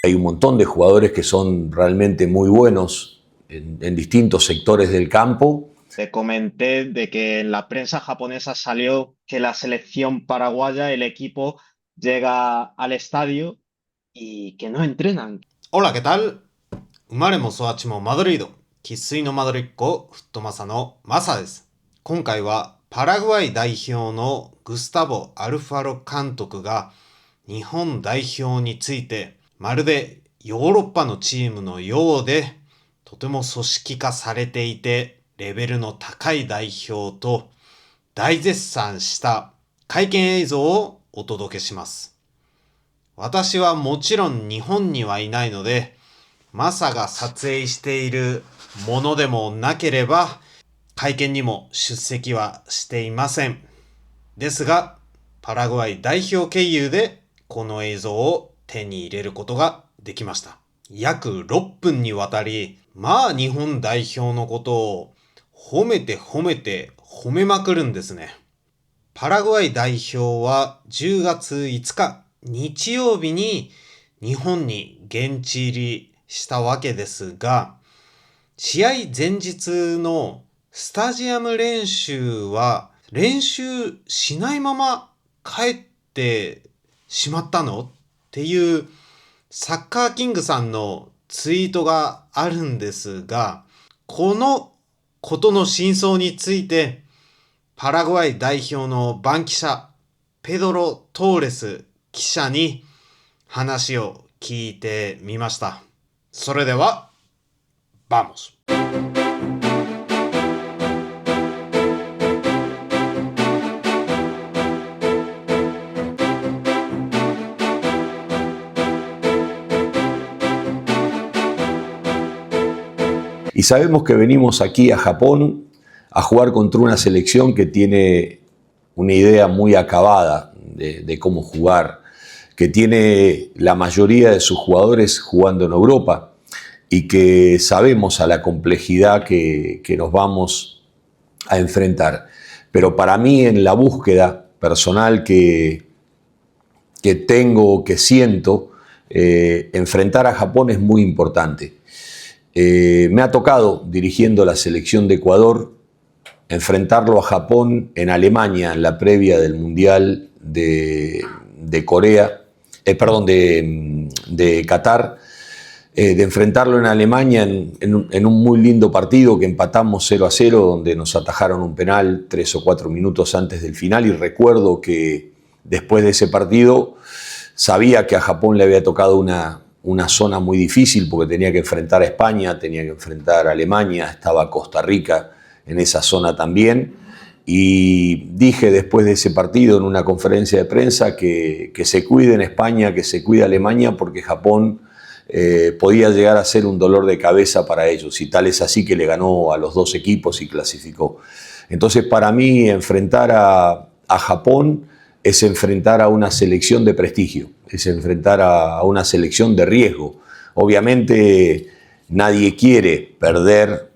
Hay un montón de jugadores que son realmente muy buenos en distintos sectores del campo. Te comenté de que en la prensa japonesa salió que la selección paraguaya, el equipo, llega al estadio y que no entrenan. Hola, ¿qué tal? 生まれも育ちもマドリード、生粋のマドリッコ、フットマサのマサです。今回はパラグアイ代表のグスタボ・アルファロ監督が日本代表についてまるでヨーロッパのチームのようでとても組織化されていてレベルの高い代表と大絶賛した会見映像をお届けします。私はもちろん日本にはいないのでマサが撮影しているものでもなければ会見にも出席はしていません。ですが、パラグアイ代表経由でこの映像を手に入れることができました。約6分にわたり、まあ日本代表のことを褒めまくるんですね。パラグアイ代表は10月5日日曜日に日本に現地入りしたわけですが、試合前日のスタジアム練習は練習しないまま帰ってしまったのっていうサッカーキングさんのツイートがあるんですが、このことの真相についてパラグアイ代表の番記者ペドロ・トーレス記者に話を聞いてみました。それでは、vamos. Y sabemos que venimos aquí a Japón a jugar contra una selección que tiene una idea muy acabada de cómo jugar, que tiene la mayoría de sus jugadores jugando en Europa y que sabemos a la complejidad que nos vamos a enfrentar. Pero para mí, en la búsqueda personal que tengo, que siento, enfrentar a Japón es muy importante. Me ha tocado, dirigiendo la selección de Ecuador, enfrentarlo a Japón en Alemania en la previa del Mundial de Qatar, de enfrentarlo en Alemania en un muy lindo partido que empatamos 0-0, donde nos atajaron un penal 3 o 4 minutos antes del final, y recuerdo que después de ese partido sabía que a Japón le había tocado una zona muy difícil porque tenía que enfrentar a España, tenía que enfrentar a Alemania, estaba Costa Rica en esa zona también, y dije después de ese partido en una conferencia de prensa que se cuide en España, que se cuide Alemania, porque Japón podía llegar a ser un dolor de cabeza para ellos, y tal es así que le ganó a los dos equipos y clasificó. Entonces, para mí, enfrentar a Japón es enfrentar a una selección de prestigio, es enfrentar a una selección de riesgo. Obviamente nadie quiere perder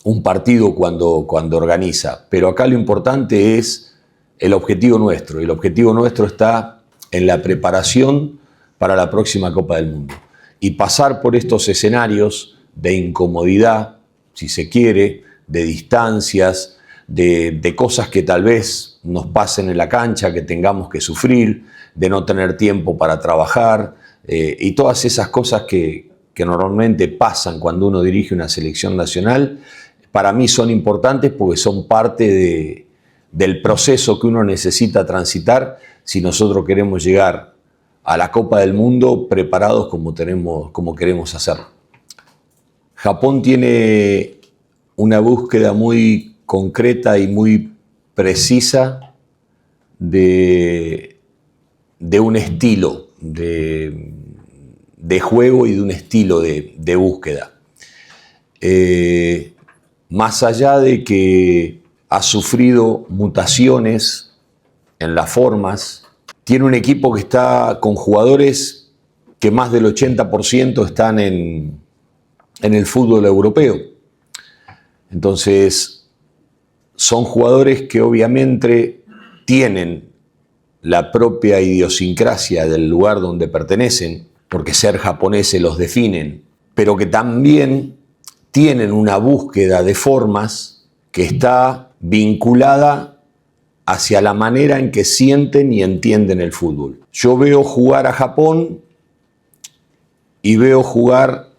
un partido cuando organiza, pero acá lo importante es el objetivo nuestro, y el objetivo nuestro está en la preparación para la próxima Copa del Mundo, y pasar por estos escenarios de incomodidad, si se quiere, de distancias, de cosas que tal vez nos pasen en la cancha, que tengamos que sufrir, de no tener tiempo para trabajar, y todas esas cosas que normalmente pasan cuando uno dirige una selección nacional, para mí son importantes porque son parte del proceso que uno necesita transitar si nosotros queremos llegar a la Copa del Mundo preparados como queremos hacerlo. Japón tiene una búsqueda muy concreta y muy precisa de un estilo de juego y de un estilo de búsqueda. Más allá de que ha sufrido mutaciones en las formas, tiene un equipo que está con jugadores que más del 80% están en el fútbol europeo. Entonces, son jugadores que obviamente tienen la propia idiosincrasia del lugar donde pertenecen, porque ser japoneses los definen, pero que también tienen una búsqueda de formas que está vinculada hacia la manera en que sienten y entienden el fútbol. Yo veo jugar a Japón y veo jugar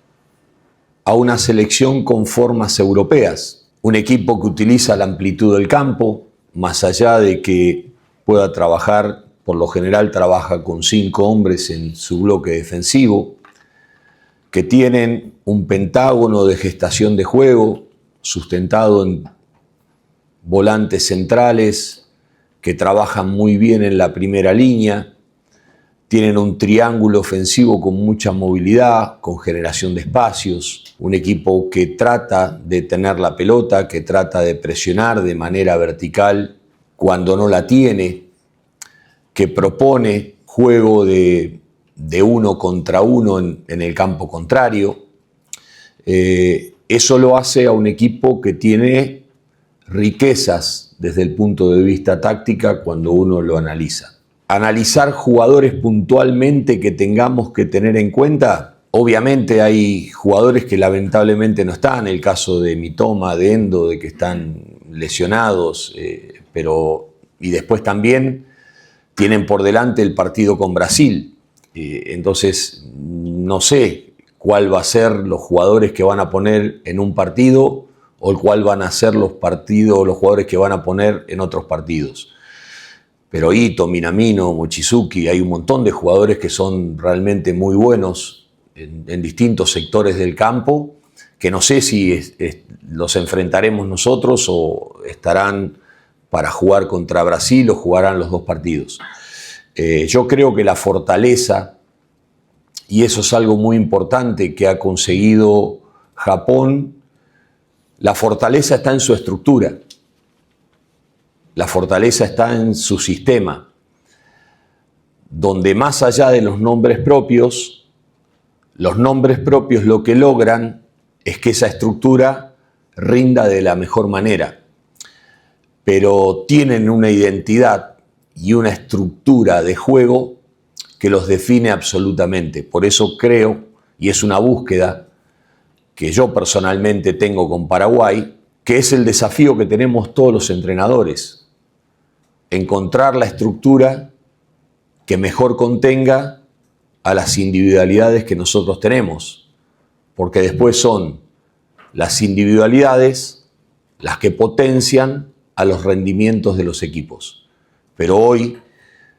a una selección con formas europeas, un equipo que utiliza la amplitud del campo, más allá de que pueda trabajar, por lo general trabaja con 5 hombres en su bloque defensivo, que tienen un pentágono de gestación de juego sustentado en volantes centrales que trabajan muy bien en la primera línea, tienen un triángulo ofensivo con mucha movilidad, con generación de espacios, un equipo que trata de tener la pelota, que trata de presionar de manera vertical cuando no la tiene, que propone juego de 1 contra 1 en el campo contrario. Eso lo hace a un equipo que tiene riquezas desde el punto de vista táctica cuando uno lo analiza. Analizar jugadores puntualmente que tengamos que tener en cuenta, obviamente hay jugadores que lamentablemente no están, el caso de Mitoma, de Endo, de que están lesionados, y después también tienen por delante el partido con Brasil. Entonces, no sé cuál va a ser los jugadores que van a poner en un partido o cuál van a ser los jugadores que van a poner en otros partidos. Pero Ito, Minamino, Mochizuki, hay un montón de jugadores que son realmente muy buenos en distintos sectores del campo, que no sé si los enfrentaremos nosotros o estarán para jugar contra Brasil o jugarán los 2 partidos. Yo creo que la fortaleza, y eso es algo muy importante que ha conseguido Japón, la fortaleza está en su estructura. La fortaleza está en su sistema, donde más allá de los nombres propios lo que logran es que esa estructura rinda de la mejor manera. Pero tienen una identidad y una estructura de juego que los define absolutamente. Por eso creo, y es una búsqueda que yo personalmente tengo con Paraguay, que es el desafío que tenemos todos los entrenadores. Encontrar la estructura que mejor contenga a las individualidades que nosotros tenemos, porque después son las individualidades las que potencian a los rendimientos de los equipos. Pero hoy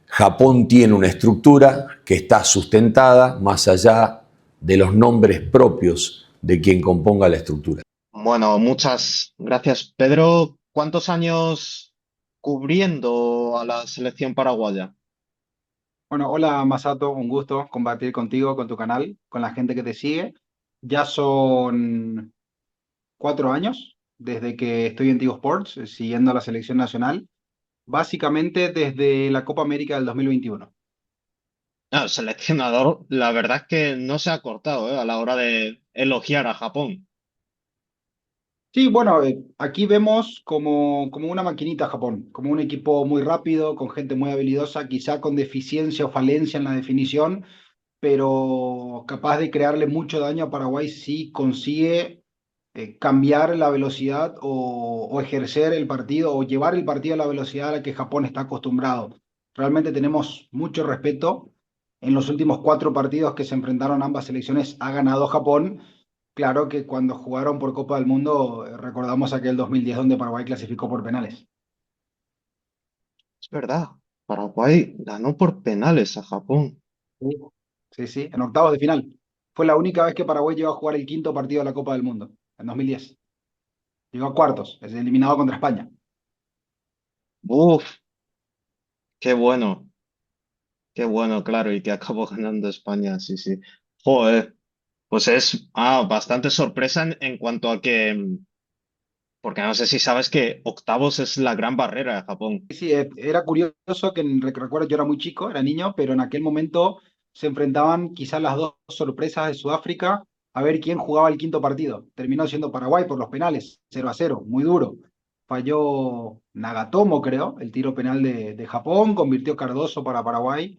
Japón tiene una estructura que está sustentada más allá de los nombres propios de quien componga la estructura. Bueno, muchas gracias, Pedro. ¿Cuántos años cubriendo a la selección paraguaya? Bueno, hola Masato, un gusto compartir contigo, con tu canal, con la gente que te sigue. Ya son 4 años desde que estoy en Tigo Sports, siguiendo a la selección nacional, básicamente desde la Copa América del 2021. El seleccionador, la verdad es que no se ha cortado, a la hora de elogiar a Japón. Sí, bueno, aquí vemos como una maquinita Japón, como un equipo muy rápido, con gente muy habilidosa, quizá con deficiencia o falencia en la definición, pero capaz de crearle mucho daño a Paraguay si consigue cambiar la velocidad o ejercer el partido o llevar el partido a la velocidad a la que Japón está acostumbrado. Realmente tenemos mucho respeto. En los últimos 4 partidos que se enfrentaron ambas selecciones ha ganado Japón. Claro que cuando jugaron por Copa del Mundo, recordamos aquel 2010 donde Paraguay clasificó por penales. Es verdad, Paraguay ganó por penales a Japón. Sí, sí, sí, en octavos de final. Fue la única vez que Paraguay llegó a jugar el quinto partido de la Copa del Mundo, en 2010. Llegó a cuartos, es eliminado contra España. Uf, qué bueno, claro, y que acabó ganando España, sí, sí. Joder, pues es bastante sorpresa en cuanto a que, porque no sé si sabes que octavos es la gran barrera de Japón. Sí, era curioso que recuerdo, yo era muy chico, era niño, pero en aquel momento se enfrentaban quizás las dos sorpresas de Sudáfrica a ver quién jugaba el quinto partido. Terminó siendo Paraguay por los penales, 0-0, muy duro. Falló Nagatomo, creo, el tiro penal de Japón, convirtió Cardoso para Paraguay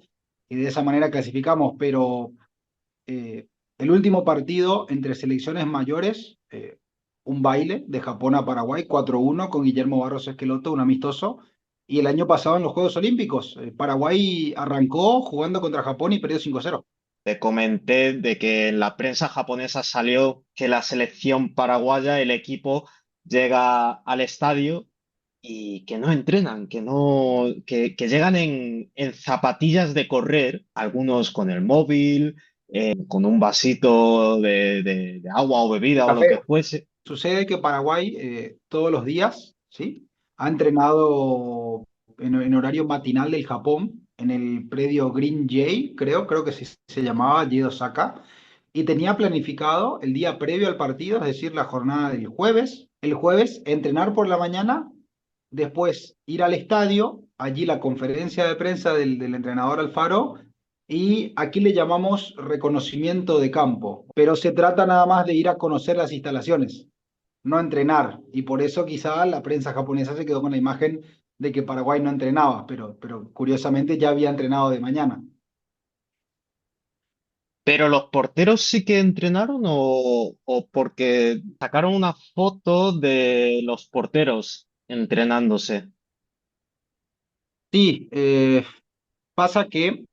y de esa manera clasificamos, pero el último partido entre selecciones mayores, un baile de Japón a Paraguay, 4-1 con Guillermo Barros Esqueloto, un amistoso. Y el año pasado en los Juegos Olímpicos, Paraguay arrancó jugando contra Japón y perdió 5-0. Te comenté de que en la prensa japonesa salió que la selección paraguaya, el equipo, llega al estadio y que no entrenan, que no, que llegan en zapatillas de correr, algunos con el móvil, con un vasito de agua o bebida o lo que Café. fuese. Sucede que Paraguay todos los días, ¿sí? Ha entrenado en horario matinal del Japón, en el predio Green Jay, creo que se llamaba Jay Osaka, y tenía planificado el día previo al partido, es decir, la jornada del jueves, el jueves entrenar por la mañana, después ir al estadio, allí la conferencia de prensa del entrenador Alfaro, y aquí le llamamos reconocimiento de campo, pero se trata nada más de ir a conocer las instalaciones, no a entrenar. Y por eso quizá la prensa japonesa se quedó con la imagen de que Paraguay no entrenaba, pero curiosamente ya había entrenado de mañana. Pero los porteros sí que entrenaron o porque sacaron una foto de los porteros entrenándose. Sí, pasa que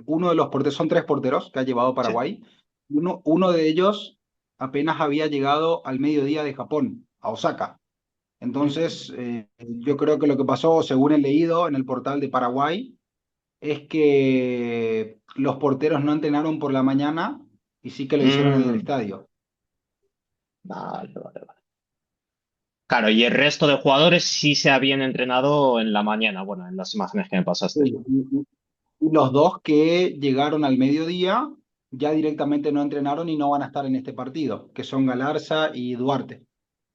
uno de los porteros, son tres porteros que ha llevado Sí. Paraguay, uno de ellos apenas había llegado al mediodía de Japón, a Osaka. Entonces, yo creo que lo que pasó, según he leído en el portal de Paraguay, es que los porteros no entrenaron por la mañana y sí que lo hicieron en el Mm, estadio. vale, vale, vale. Claro, y el resto de jugadores sí se habían entrenado en la mañana, bueno, en las imágenes que me Sí, pasaste. y los dos que llegaron al mediodía ya directamente no entrenaron y no van a estar en este partido, que son Galarza y Duarte.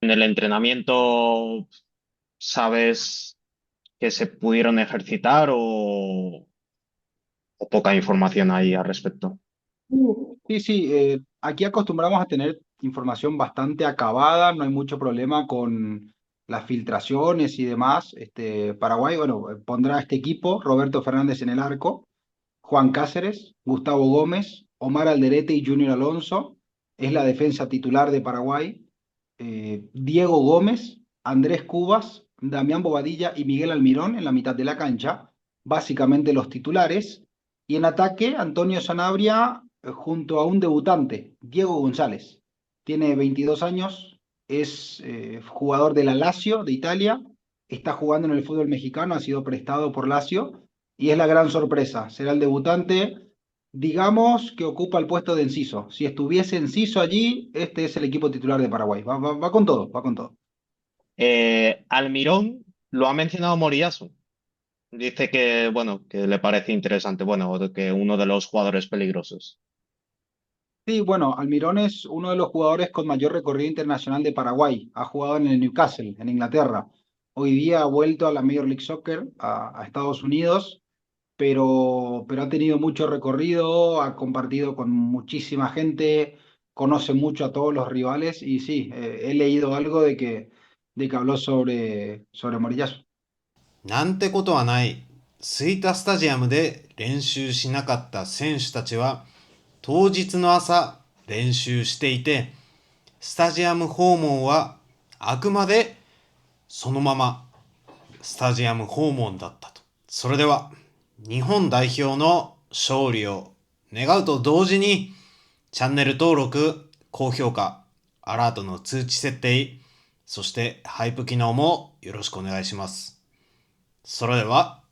En el entrenamiento, ¿sabes que se pudieron ejercitar o poca información ahí al respecto? Sí, sí, aquí acostumbramos a tener información bastante acabada, no hay mucho problema con las filtraciones y demás. Paraguay, bueno, pondrá este equipo, Roberto Fernández en el arco, Juan Cáceres, Gustavo Gómez, Omar Alderete y Junior Alonso, es la defensa titular de Paraguay, Diego Gómez, Andrés Cubas, Damián Bobadilla y Miguel Almirón en la mitad de la cancha, básicamente los titulares, y en ataque Antonio Sanabria junto a un debutante, Diego González. Tiene 22 años, es jugador de la Lazio de Italia, está jugando en el fútbol mexicano, ha sido prestado por Lazio y es la gran sorpresa. Será el debutante, digamos que ocupa el puesto de Enciso. Si estuviese Enciso allí, este es el equipo titular de Paraguay. Va con todo, va con todo. Almirón lo ha mencionado Moriyasu. Dice que, bueno, que le parece interesante, bueno, que uno de los jugadores peligrosos. Sí, bueno, Almirón es uno de los jugadores con mayor recorrido internacional de Paraguay. Ha jugado en el Newcastle, en Inglaterra. Hoy día ha vuelto a la Major League Soccer, a Estados Unidos, pero ha tenido mucho recorrido, ha compartido con muchísima gente, conoce mucho a todos los rivales y sí, he leído algo de que habló sobre Moriyasu.なんてことはない。吹田スタジアムで練習しなかった選手たちは当日の朝練習していて、スタジアム訪問はあくまでそのままスタジアム訪問だったと。それでは日本代表の勝利を願うと同時にチャンネル登録、高評価、アラートの通知設定、そしてハイプ機能もよろしくお願いします。それでは、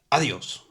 アディオス。